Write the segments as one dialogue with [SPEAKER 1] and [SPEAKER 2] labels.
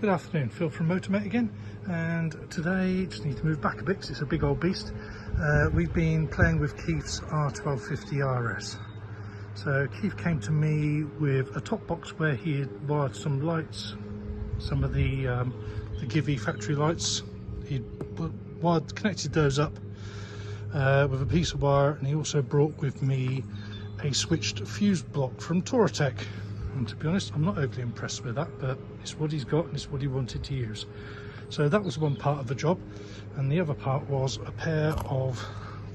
[SPEAKER 1] Good afternoon, Phil from MOTO-MATE again, and today just need to move back a bit because it's a big old beast. We've been playing with Keith's R1250RS. So Keith came to me with a top box where he had wired some lights, some of the Givey factory lights. He'd connected those up with a piece of wire, and he also brought with me a switched fuse block from Touratech. And to be honest, I'm not overly impressed with that, but it's what he's got and it's what he wanted to use. So that was one part of the job, and the other part was a pair of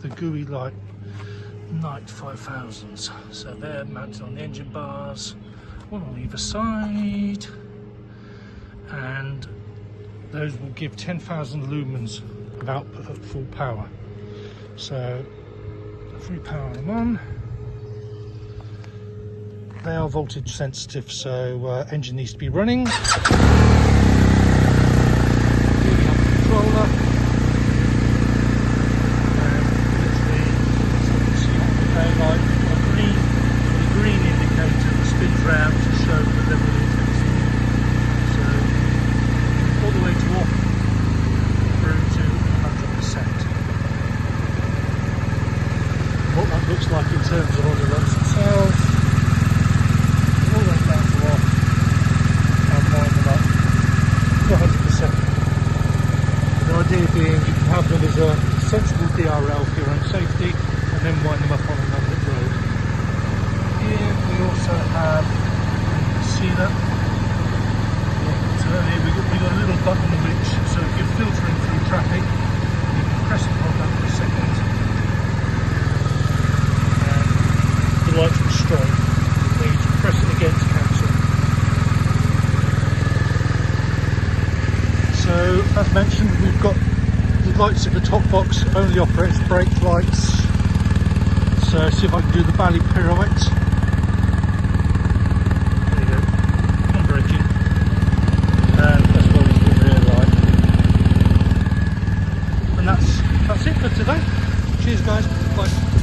[SPEAKER 1] the Gooeylight Knight 5000s. So they're mounted on the engine bars, one on either side, and those will give 10,000 lumens of output at full power. So if we power them on, they are voltage sensitive, so engine needs to be running. Controller. And literally, so you can see on the daylight, the green indicator that spins round to show the level of intensity. So all the way to off through to 100%. What that looks like in terms of on the lights themselves. All the way down to off and wind them up to 100%. The idea being you can have them as a sensible DRL for your own safety and then wind them up on a public road. Here we also have, you can see that, we've got a little button which, so if you're filtering through traffic, you can press and hold that for a second and the lights will strobe. Press it against cancel. So as mentioned, we've got the lights at the top box only operates brake lights. So see if I can do the Bally pirouette. There you go, I'm braking, and as well as the rear light. And that's it for today. Cheers guys, bye.